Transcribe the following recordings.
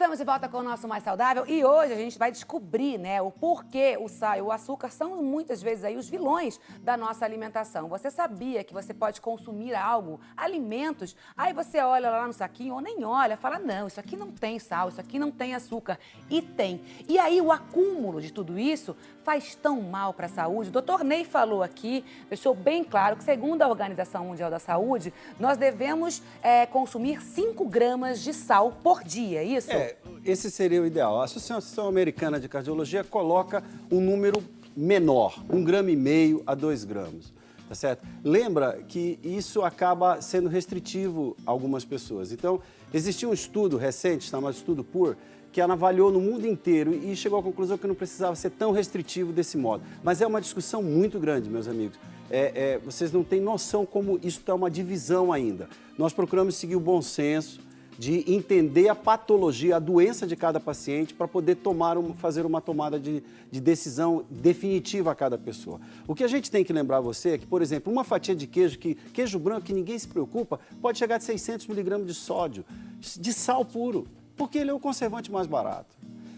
Estamos de volta com o nosso Mais Saudável e hoje a gente vai descobrir, né, o porquê o sal e o açúcar são muitas vezes aí os vilões da nossa alimentação. Você sabia que você pode consumir algo, alimentos, aí você olha lá no saquinho ou nem olha, fala, não, isso aqui não tem sal, isso aqui não tem açúcar. E tem. E aí o acúmulo de tudo isso faz tão mal para a saúde. O Dr. Ney falou aqui, deixou bem claro que segundo a Organização Mundial da Saúde, nós devemos consumir 5 gramas de sal por dia, isso? Esse seria o ideal. A Associação Americana de Cardiologia coloca um número menor, 1,5 grama a 2 gramas, tá certo? Lembra que isso acaba sendo restritivo a algumas pessoas. Então, existiu um estudo recente, chamado Estudo PUR, que avaliou no mundo inteiro e chegou à conclusão que não precisava ser tão restritivo desse modo. Mas é uma discussão muito grande, meus amigos. Vocês não têm noção como isso está uma divisão ainda. Nós procuramos seguir o bom senso, de entender a patologia, a doença de cada paciente para poder fazer uma tomada de decisão definitiva a cada pessoa. O que a gente tem que lembrar você é que, por exemplo, uma fatia de queijo branco que ninguém se preocupa, pode chegar a 600 miligramas de sódio, de sal puro, porque ele é o conservante mais barato.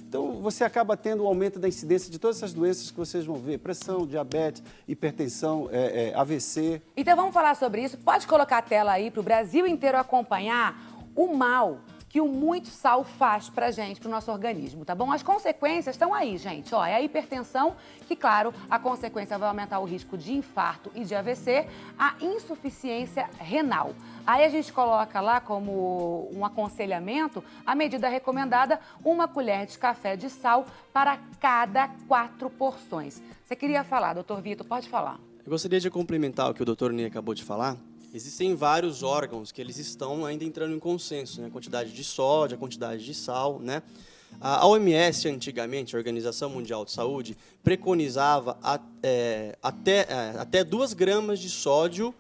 Então, você acaba tendo um aumento da incidência de todas essas doenças que vocês vão ver, pressão, diabetes, hipertensão, AVC. Então, vamos falar sobre isso. Pode colocar a tela aí para o Brasil inteiro acompanhar o mal que o muito sal faz pra gente, pro nosso organismo, tá bom? As consequências estão aí, gente. Ó, é a hipertensão, que, claro, a consequência vai aumentar o risco de infarto e de AVC, a insuficiência renal. Aí a gente coloca lá como um aconselhamento a medida recomendada, 1 colher de café de sal para cada 4 porções. Você queria falar, doutor Vitor? Pode falar. Eu gostaria de complementar o que o doutor Ney acabou de falar. Existem vários órgãos que eles estão ainda entrando em consenso, né? A quantidade de sódio, a quantidade de sal, né? A OMS, antigamente, a Organização Mundial de Saúde, preconizava até 2 gramas de sódio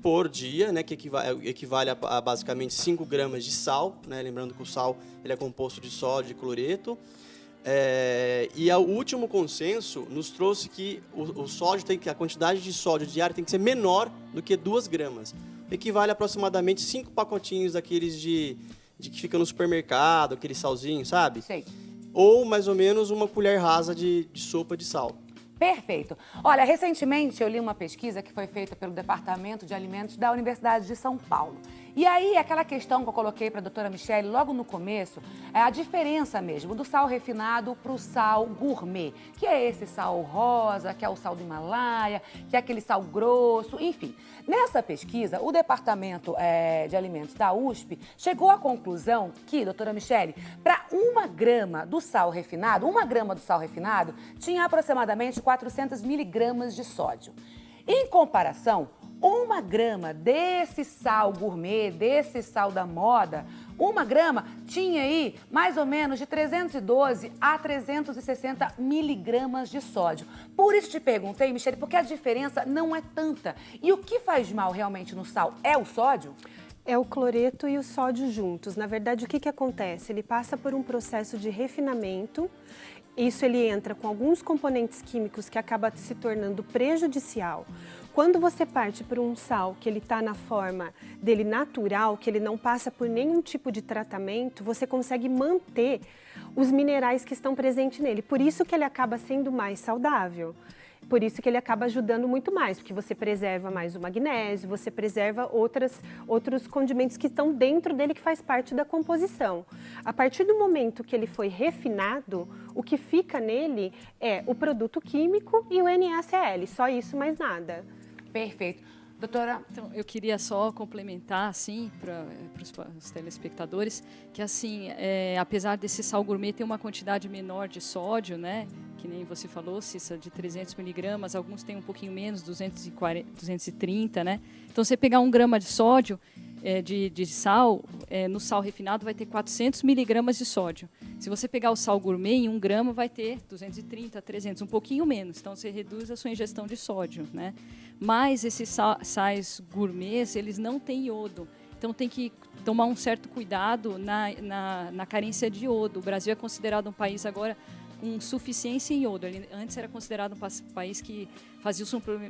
por dia, né? Que equivale a basicamente 5 gramas de sal, né? Lembrando que o sal ele é composto de sódio e cloreto. E o último consenso nos trouxe que a quantidade de sódio diário tem que ser menor do que 2 gramas. Equivale a aproximadamente 5 pacotinhos daqueles de que fica no supermercado, aquele salzinho, sabe? Sei. Ou mais ou menos 1 colher rasa de sopa de sal. Perfeito. Olha, recentemente eu li uma pesquisa que foi feita pelo Departamento de Alimentos da Universidade de São Paulo. E aí, aquela questão que eu coloquei para a doutora Michele logo no começo, é a diferença mesmo do sal refinado para o sal gourmet, que é esse sal rosa, que é o sal do Himalaia, que é aquele sal grosso, enfim. Nessa pesquisa, o Departamento de Alimentos da USP chegou à conclusão que, doutora Michele, para 1 grama do sal refinado, 1 grama do sal refinado tinha aproximadamente 400 miligramas de sódio. Em comparação, 1 grama desse sal gourmet, desse sal da moda, 1 grama tinha aí mais ou menos de 312 a 360 miligramas de sódio. Por isso te perguntei, Michele, porque a diferença não é tanta. E o que faz mal realmente no sal é o sódio? É o cloreto e o sódio juntos. Na verdade, o que acontece? Ele passa por um processo de refinamento. Isso ele entra com alguns componentes químicos que acaba se tornando prejudicial. Quando você parte para um sal que ele está na forma dele natural, que ele não passa por nenhum tipo de tratamento, você consegue manter os minerais que estão presentes nele. Por isso que ele acaba sendo mais saudável. Por isso que ele acaba ajudando muito mais, porque você preserva mais o magnésio, você preserva outros condimentos que estão dentro dele que faz parte da composição. A partir do momento que ele foi refinado, o que fica nele é o produto químico e o NaCl, só isso, mais nada. Perfeito. Doutora? Então, eu queria só complementar, assim, para os telespectadores, que, assim, apesar desse sal gourmet ter uma quantidade menor de sódio, né, que nem você falou, Cissa, de 300 miligramas, alguns têm um pouquinho menos, 240, 230, né? Então, você pegar 1 grama de sódio, de sal, no sal refinado vai ter 400 miligramas de sódio. Se você pegar o sal gourmet, em 1 grama vai ter 230, 300, um pouquinho menos. Então, você reduz a sua ingestão de sódio, né? Mas esses sais gourmets, eles não têm iodo. Então, tem que tomar um certo cuidado na carência de iodo. O Brasil é considerado um país agora com suficiência em iodo. Ele antes era considerado um país que fazia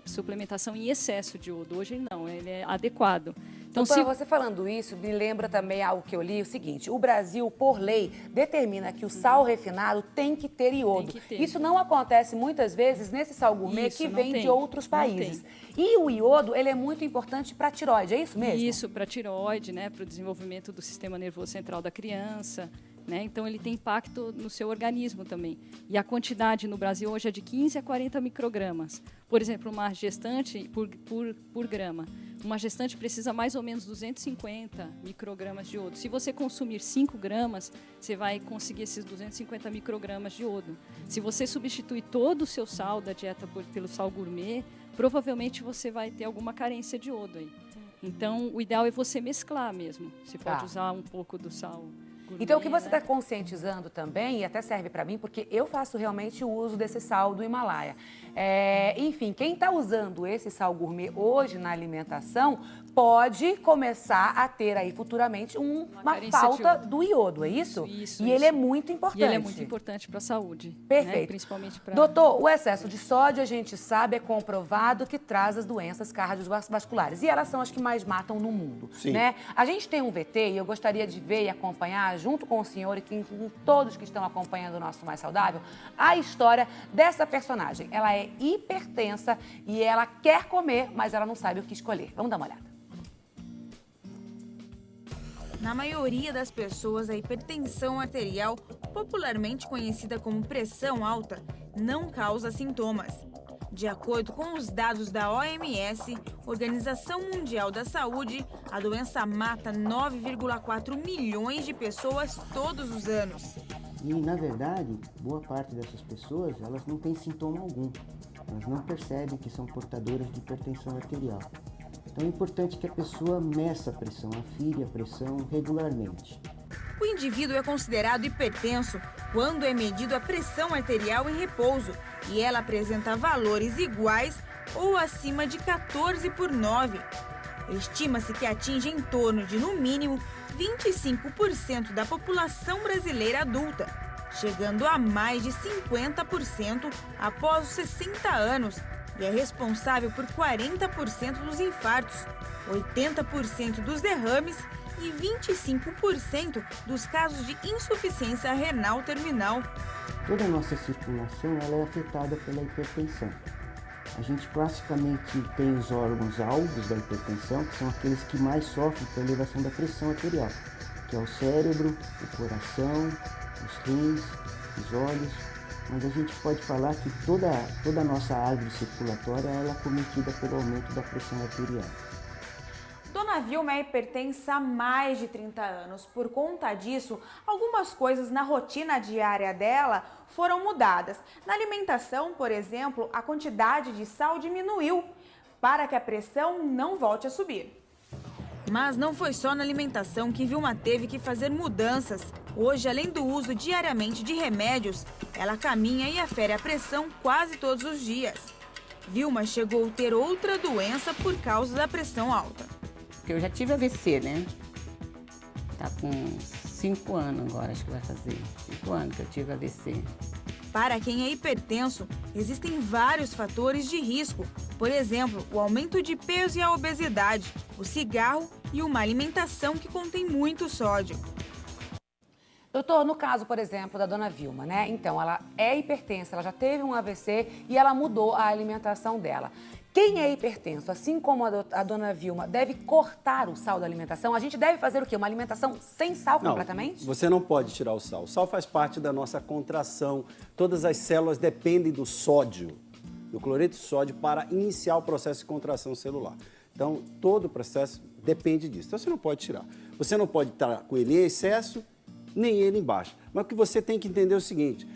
suplementação em excesso de iodo. Hoje não, ele é adequado. Então, Então, Doutora, você falando isso, me lembra também algo que eu li, o seguinte, o Brasil, por lei, determina que o sal refinado tem que ter iodo. Tem que ter. Isso não acontece muitas vezes nesse sal gourmet Isso, que não vem tem. de outros Não países. tem. E o iodo, ele é muito importante para a tireoide, é isso mesmo? Isso, para a tireoide, né, para o desenvolvimento do sistema nervoso central da criança. Né? Então, ele tem impacto no seu organismo também. E a quantidade no Brasil hoje é de 15 a 40 microgramas. Por exemplo, uma gestante por grama. Uma gestante precisa mais ou menos 250 microgramas de iodo. Se você consumir 5 gramas, você vai conseguir esses 250 microgramas de iodo. Se você substituir todo o seu sal da dieta pelo sal gourmet, provavelmente você vai ter alguma carência de iodo aí. Então, o ideal é você mesclar mesmo. Você pode usar um pouco do sal gourmet, então, o que você está né? conscientizando também, e até serve para mim, porque eu faço realmente o uso desse sal do Himalaia. Enfim, quem está usando esse sal gourmet hoje na alimentação pode começar a ter aí futuramente uma falta do iodo, é isso? Isso. Ele é muito importante. E ele é muito importante para a saúde. Perfeito. Né? Principalmente para... Doutor, o excesso de sódio, a gente sabe, é comprovado que traz as doenças cardiovasculares. E elas são as que mais matam no mundo. Sim. Né? A gente tem um VT e eu gostaria de ver e acompanhar, junto com o senhor e com todos que estão acompanhando o nosso Mais Saudável, a história dessa personagem. Ela é hipertensa e ela quer comer, mas ela não sabe o que escolher. Vamos dar uma olhada. Na maioria das pessoas, a hipertensão arterial, popularmente conhecida como pressão alta, não causa sintomas. De acordo com os dados da OMS, Organização Mundial da Saúde, a doença mata 9,4 milhões de pessoas todos os anos. E, na verdade, boa parte dessas pessoas, elas não têm sintoma algum. Elas não percebem que são portadoras de hipertensão arterial. Então é importante que a pessoa meça a pressão, afire a pressão regularmente. O indivíduo é considerado hipertenso quando é medido a pressão arterial em repouso e ela apresenta valores iguais ou acima de 14/9. Estima-se que atinge em torno de, no mínimo, 25% da população brasileira adulta, chegando a mais de 50% após os 60 anos, e é responsável por 40% dos infartos, 80% dos derrames e 25% dos casos de insuficiência renal terminal. Toda a nossa circulação ela é afetada pela hipertensão. A gente classicamente tem os órgãos alvos da hipertensão, que são aqueles que mais sofrem com a elevação da pressão arterial, que é o cérebro, o coração, os rins, os olhos. Mas a gente pode falar que toda a nossa árvore circulatória ela é cometida pelo aumento da pressão arterial. Dona Vilma é hipertensa há mais de 30 anos. Por conta disso, algumas coisas na rotina diária dela foram mudadas. Na alimentação, por exemplo, a quantidade de sal diminuiu para que a pressão não volte a subir. Mas não foi só na alimentação que Vilma teve que fazer mudanças. Hoje, além do uso diariamente de remédios, ela caminha e afere a pressão quase todos os dias. Vilma chegou a ter outra doença por causa da pressão alta. Eu já tive AVC, né? Tá com 5 anos agora, acho que vai fazer. 5 anos que eu tive AVC. Para quem é hipertenso, existem vários fatores de risco. Por exemplo, o aumento de peso e a obesidade, o cigarro e uma alimentação que contém muito sódio. Doutor, no caso, por exemplo, da dona Vilma, né? Então, ela é hipertensa, ela já teve um AVC e ela mudou a alimentação dela. Quem é hipertenso, assim como a dona Vilma, deve cortar o sal da alimentação? A gente deve fazer o quê? Uma alimentação sem sal completamente? Você não pode tirar o sal. O sal faz parte da nossa contração. Todas as células dependem do sódio, do cloreto de sódio, para iniciar o processo de contração celular. Então, todo o processo depende disso. Então, você não pode tirar. Você não pode estar com ele em excesso, nem ele embaixo. Mas o que você tem que entender é o seguinte,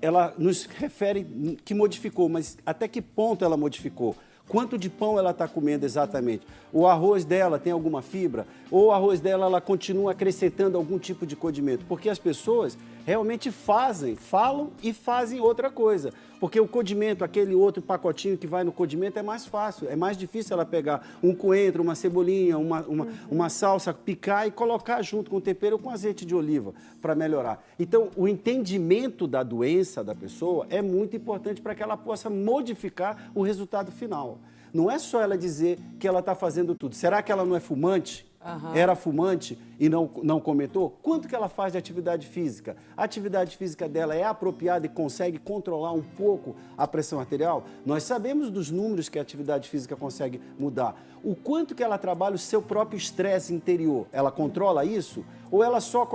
ela nos refere que modificou, mas até que ponto ela modificou? Quanto de pão ela está comendo exatamente? O arroz dela tem alguma fibra? Ou o arroz dela ela continua acrescentando algum tipo de condimento? Porque as pessoas realmente falam e fazem outra coisa. Porque o condimento, aquele outro pacotinho que vai no condimento é mais fácil. É mais difícil ela pegar um coentro, uma cebolinha, uma salsa, picar e colocar junto com tempero ou com azeite de oliva para melhorar. Então, o entendimento da doença da pessoa é muito importante para que ela possa modificar o resultado final. não é só ela dizer que ela está fazendo tudo. Será que ela não é fumante? Era fumante e não comentou? Quanto que ela faz de atividade física? A atividade física dela é apropriada e consegue controlar um pouco a pressão arterial? Nós sabemos dos números que a atividade física consegue mudar. O quanto que ela trabalha o seu próprio estresse interior? Ela controla isso? Ou ela só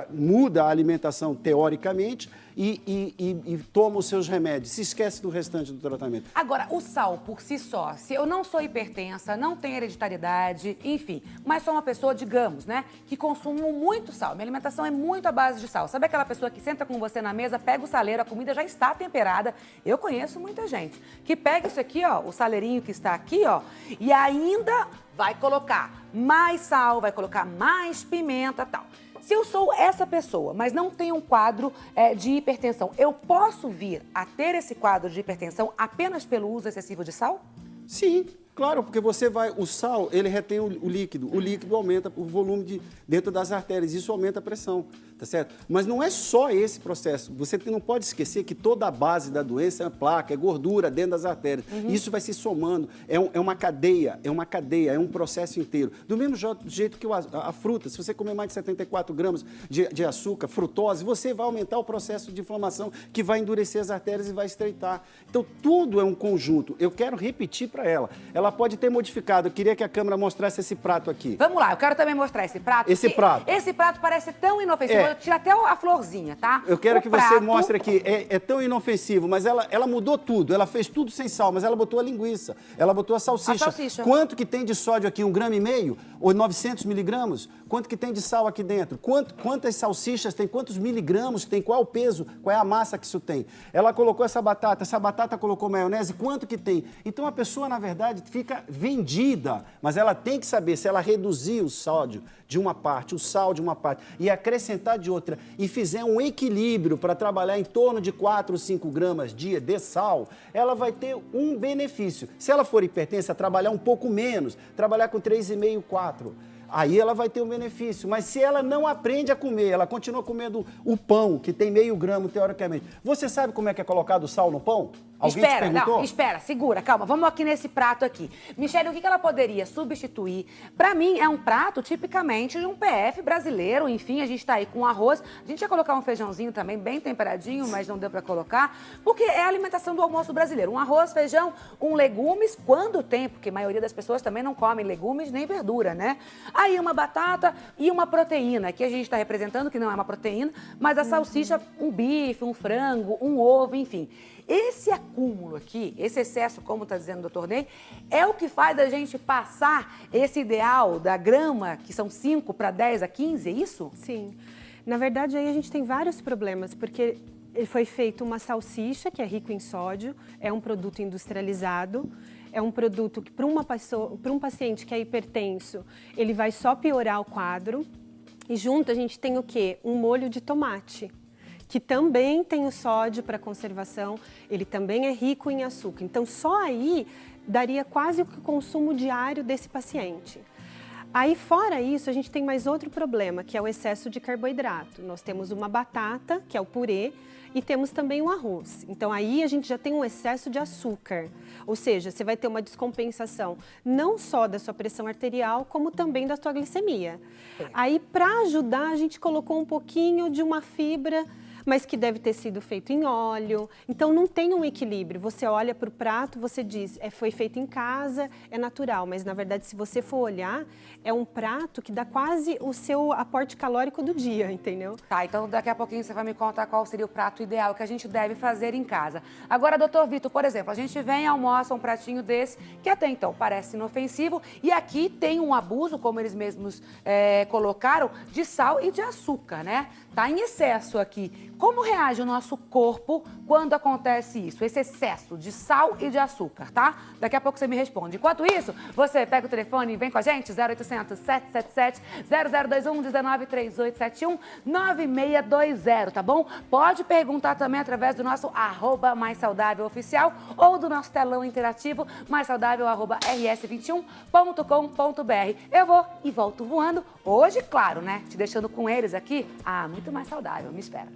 muda a alimentação teoricamente e toma os seus remédios, se esquece do restante do tratamento? Agora, o sal por si só, se eu não sou hipertensa, não tenho hereditariedade, enfim, mas sou uma pessoa, digamos, né, que consumo muito sal. Minha alimentação é muito à base de sal. Sabe aquela pessoa que senta com você na mesa, pega o saleiro, a comida já está temperada? Eu conheço muita gente que pega isso aqui, ó, o saleirinho que está aqui, ó, e ainda vai colocar mais sal, vai colocar mais pimenta, tal. Se eu sou essa pessoa, mas não tenho um quadro de hipertensão, eu posso vir a ter esse quadro de hipertensão apenas pelo uso excessivo de sal? Sim, claro, porque o sal, ele retém o líquido aumenta o volume dentro das artérias, isso aumenta a pressão, tá certo? Mas não é só esse processo, você não pode esquecer que toda a base da doença é placa, é gordura dentro das artérias, isso vai se somando, é uma cadeia, é um processo inteiro. Do mesmo jeito que a fruta, se você comer mais de 74 gramas de açúcar, frutose, você vai aumentar o processo de inflamação que vai endurecer as artérias e vai estreitar. Então, tudo é um conjunto. Eu quero repetir para ela pode ter modificado. Eu queria que a câmera mostrasse esse prato aqui. Vamos lá, eu quero também mostrar esse prato. Esse prato. Esse prato parece tão inofensivo. Eu tiro até a florzinha, tá? Eu quero que você mostre aqui. É tão inofensivo, mas ela mudou tudo. Ela fez tudo sem sal, mas ela botou a linguiça. Ela botou a salsicha. Quanto que tem de sódio aqui? 1,5 gramas? Ou 900 miligramas? Quanto que tem de sal aqui dentro? Quantas salsichas tem? Quantos miligramas tem? Qual é o peso? Qual é a massa que isso tem? Ela colocou essa batata colocou maionese, quanto que tem? Então a pessoa, na verdade, fica vendida, mas ela tem que saber se ela reduzir o sódio de uma parte, o sal de uma parte, e acrescentar de outra, e fizer um equilíbrio para trabalhar em torno de 4 ou 5 gramas dia de sal, ela vai ter um benefício. Se ela for hipertensa, trabalhar um pouco menos, trabalhar com 3,5, 4. Aí ela vai ter um benefício. Mas se ela não aprende a comer, ela continua comendo o pão, que tem meio grama, teoricamente. Você sabe como é que é colocado o sal no pão? Alguém te perguntou? Não, espera, segura, calma. Vamos aqui nesse prato aqui. Michele, o que ela poderia substituir? Pra mim, é um prato tipicamente de um PF brasileiro. Enfim, a gente tá aí com arroz. A gente ia colocar um feijãozinho também, bem temperadinho, mas não deu pra colocar. Porque é a alimentação do almoço brasileiro. Um arroz, feijão, legumes, quando tem, porque a maioria das pessoas também não comem legumes nem verdura, né? Aí uma batata e uma proteína. Aqui a gente está representando que não é uma proteína, mas a salsicha, um bife, um frango, um ovo, enfim. Esse acúmulo aqui, esse excesso, como está dizendo o doutor Ney, é o que faz a gente passar esse ideal da grama, que são 5 para 10 a 15, é isso? Sim. Na verdade, aí a gente tem vários problemas, porque foi feita uma salsicha, que é rico em sódio, é um produto industrializado, é um produto que para um paciente que é hipertenso, ele vai só piorar o quadro. E junto a gente tem o quê? Um molho de tomate, que também tem o sódio para conservação, ele também é rico em açúcar. Então, só aí daria quase o consumo diário desse paciente. Aí, fora isso, a gente tem mais outro problema, que é o excesso de carboidrato. Nós temos uma batata, que é o purê, e temos também o arroz. Então, aí a gente já tem um excesso de açúcar. Ou seja, você vai ter uma descompensação não só da sua pressão arterial, como também da sua glicemia. Aí, para ajudar, a gente colocou um pouquinho de uma fibra, mas que deve ter sido feito em óleo. Então, não tem um equilíbrio. Você olha para o prato, você diz, foi feito em casa, é natural. Mas, na verdade, se você for olhar, é um prato que dá quase o seu aporte calórico do dia, entendeu? Tá, então daqui a pouquinho você vai me contar qual seria o prato ideal que a gente deve fazer em casa. Agora, doutor Vitor, por exemplo, a gente vem e almoça um pratinho desse, que até então parece inofensivo, e aqui tem um abuso, como eles mesmos colocaram, de sal e de açúcar, né? Tá em excesso aqui. Como reage o nosso corpo quando acontece isso? Esse excesso de sal e de açúcar, tá? Daqui a pouco você me responde. Enquanto isso, você pega o telefone e vem com a gente, 0800 777 0021 19 3871 9620, tá bom? Pode perguntar também através do nosso @maissaudáveloficial ou do nosso telão interativo maissaudável@rs21.com.br. Eu vou e volto voando, hoje, claro, né? Te deixando com eles aqui, muito mais saudável. Me espera.